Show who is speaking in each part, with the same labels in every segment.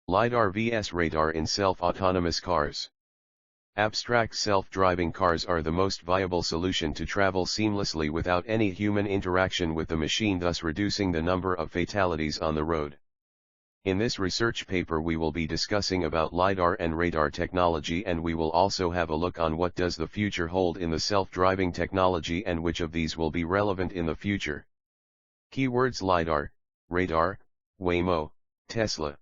Speaker 1: Lidar vs radar in self-autonomous cars. Abstract self-driving cars are the most viable solution to travel seamlessly without any human interaction with the machine, thus reducing the number of fatalities on the road. In this research paper we will be discussing about Lidar and radar technology, and we will also have a look on what does the future hold in the self-driving technology and which of these will be relevant in the future. Keywords: Lidar, radar, Waymo, Tesla.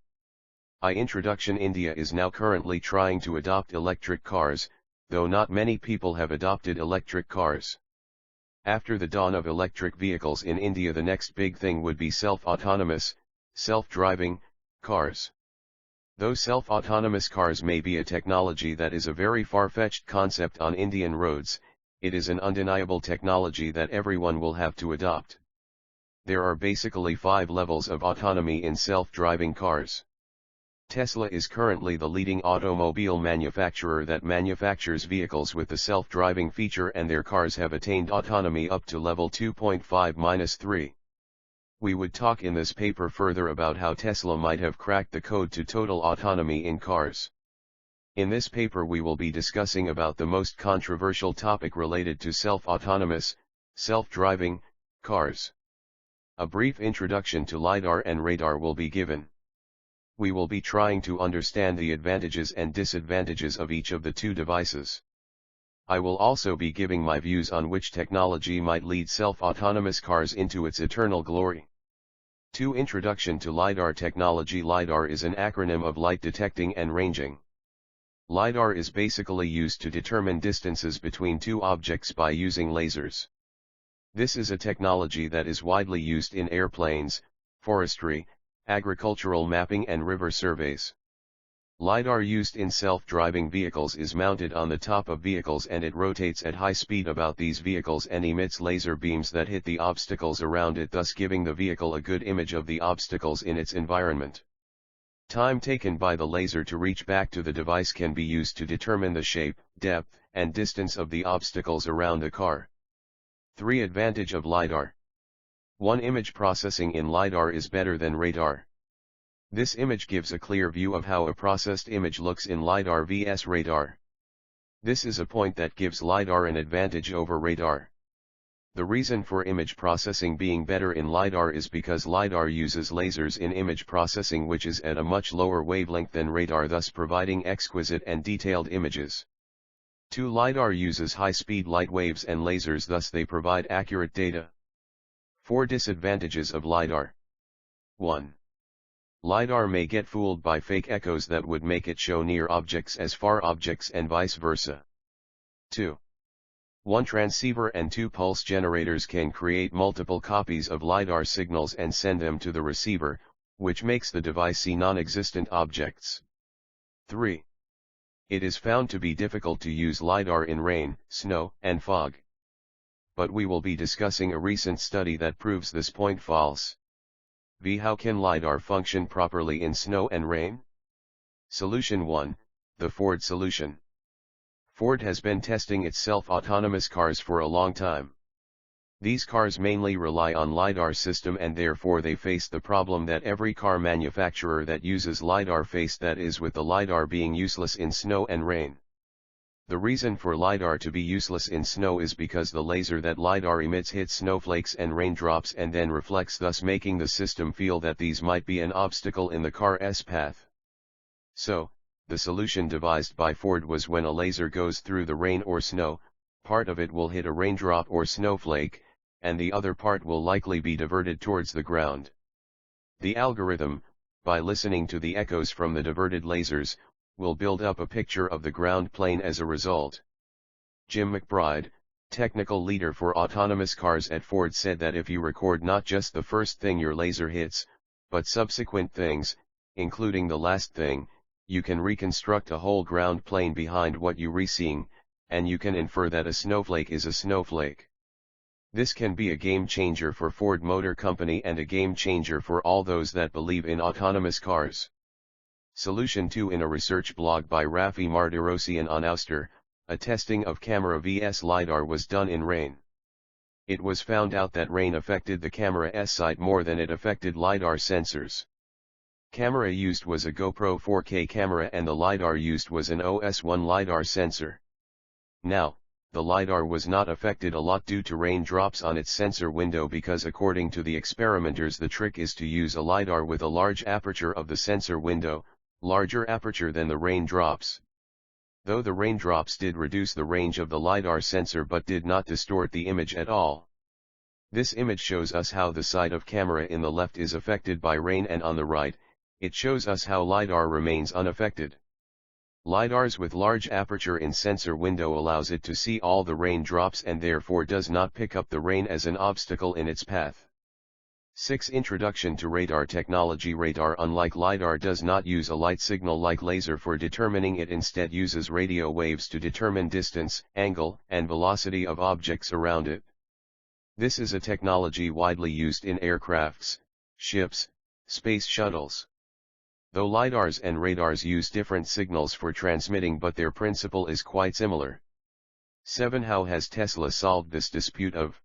Speaker 1: Introduction: India is now currently trying to adopt electric cars, though not many people have adopted electric cars. After the dawn of electric vehicles in India, the next big thing would be self-autonomous, self-driving cars. Though self-autonomous cars may be a technology that is a very far-fetched concept on Indian roads, it is an undeniable technology that everyone will have to adopt. There are basically 5 levels of autonomy in self-driving cars. Tesla is currently the leading automobile manufacturer that manufactures vehicles with the self-driving feature, and their cars have attained autonomy up to level 2.5-3. We would talk in this paper further about how Tesla might have cracked the code to total autonomy in cars. In this paper we will be discussing about the most controversial topic related to self-autonomous, self-driving cars. A brief introduction to Lidar and radar will be given. We will be trying to understand the advantages and disadvantages of each of the two devices. I will also be giving my views on which technology might lead self-autonomous cars into its eternal glory. 2. Introduction to Lidar technology. Lidar is an acronym of light detecting and ranging. Lidar is basically used to determine distances between two objects by using lasers. This is a technology that is widely used in airplanes, forestry, agricultural mapping and river surveys. Lidar used in self-driving vehicles is mounted on the top of vehicles, and it rotates at high speed about these vehicles and emits laser beams that hit the obstacles around it, thus giving the vehicle a good image of the obstacles in its environment. Time taken by the laser to reach back to the device can be used to determine the shape, depth, and distance of the obstacles around the car. 3. Advantage of Lidar. 1. Image processing in Lidar is better than radar. This image gives a clear view of how a processed image looks in Lidar vs radar. This is a point that gives Lidar an advantage over radar. The reason for image processing being better in Lidar is because Lidar uses lasers in image processing, which is at a much lower wavelength than radar, thus providing exquisite and detailed images. 2. Lidar uses high-speed light waves and lasers, thus they provide accurate data. 4. Disadvantages of Lidar. 1. Lidar may get fooled by fake echoes that would make it show near objects as far objects and vice versa. 2. 1 transceiver and 2 pulse generators can create multiple copies of Lidar signals and send them to the receiver, which makes the device see non-existent objects. 3. It is found to be difficult to use Lidar in rain, snow, and fog. But we will be discussing a recent study that proves this point false. How can Lidar function properly in snow and rain? Solution 1, the Ford solution. Ford has been testing its self-autonomous cars for a long time. These cars mainly rely on Lidar system, and therefore they face the problem that every car manufacturer that uses Lidar face, that is, with the Lidar being useless in snow and rain. The reason for Lidar to be useless in snow is because the laser that Lidar emits hits snowflakes and raindrops and then reflects, thus making the system feel that these might be an obstacle in the car's path. So, the solution devised by Ford was when a laser goes through the rain or snow, part of it will hit a raindrop or snowflake, and the other part will likely be diverted towards the ground. The algorithm, by listening to the echoes from the diverted lasers, will build up a picture of the ground plane as a result. Jim McBride, technical leader for autonomous cars at Ford, said that if you record not just the first thing your laser hits, but subsequent things, including the last thing, you can reconstruct a whole ground plane behind what you re-seeing, and you can infer that a snowflake is a snowflake. This can be a game changer for Ford Motor Company and a game changer for all those that believe in autonomous cars. Solution 2. In a research blog by Rafi Mardirosian on Ouster, a testing of camera vs Lidar was done in rain. It was found out that rain affected the camera's sight more than it affected Lidar sensors. Camera used was a GoPro 4K camera and the LiDAR used was an OS1 LiDAR sensor. Now, the LiDAR was not affected a lot due to raindrops on its sensor window because according to the experimenters the trick is to use a LiDAR with a large aperture of the sensor window, larger aperture than the raindrops. Though the raindrops did reduce the range of the LiDAR sensor but did not distort the image at all. This image shows us how the side of camera in the left is affected by rain and on the right, it shows us how LiDAR remains unaffected. LiDARs with large aperture in sensor window allows it to see all the raindrops and therefore does not pick up the rain as an obstacle in its path. 6. Introduction to radar technology. Radar, unlike LiDAR, does not use a light signal like laser for determining it, instead uses radio waves to determine distance, angle, and velocity of objects around it. This is a technology widely used in aircrafts, ships, space shuttles. Though LiDARs and radars use different signals for transmitting, but their principle is quite similar. 7. How has Tesla solved this dispute of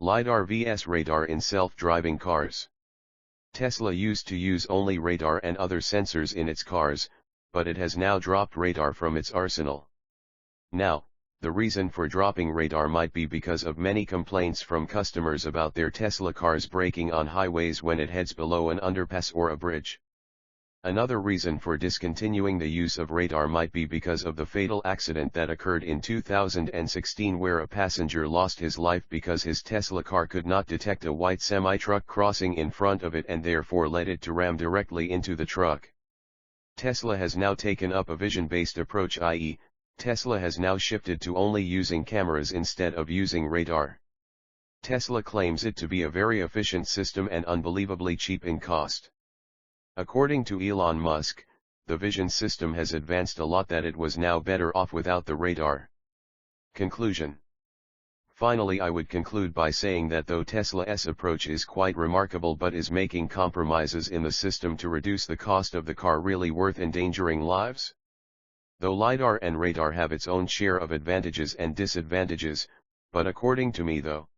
Speaker 1: LiDAR vs radar in self-driving cars? Tesla used to use only radar and other sensors in its cars, but it has now dropped radar from its arsenal. Now, the reason for dropping radar might be because of many complaints from customers about their Tesla cars braking on highways when it heads below an underpass or a bridge. Another reason for discontinuing the use of radar might be because of the fatal accident that occurred in 2016 where a passenger lost his life because his Tesla car could not detect a white semi-truck crossing in front of it and therefore led it to ram directly into the truck. Tesla has now taken up a vision-based approach, i.e., Tesla has now shifted to only using cameras instead of using radar. Tesla claims it to be a very efficient system and unbelievably cheap in cost. According to Elon Musk, the vision system has advanced a lot that it was now better off without the radar. Conclusion. Finally, I would conclude by saying that though Tesla's approach is quite remarkable, but is making compromises in the system to reduce the cost of the car really worth endangering lives? Though LiDAR and radar have its own share of advantages and disadvantages, but according to me though,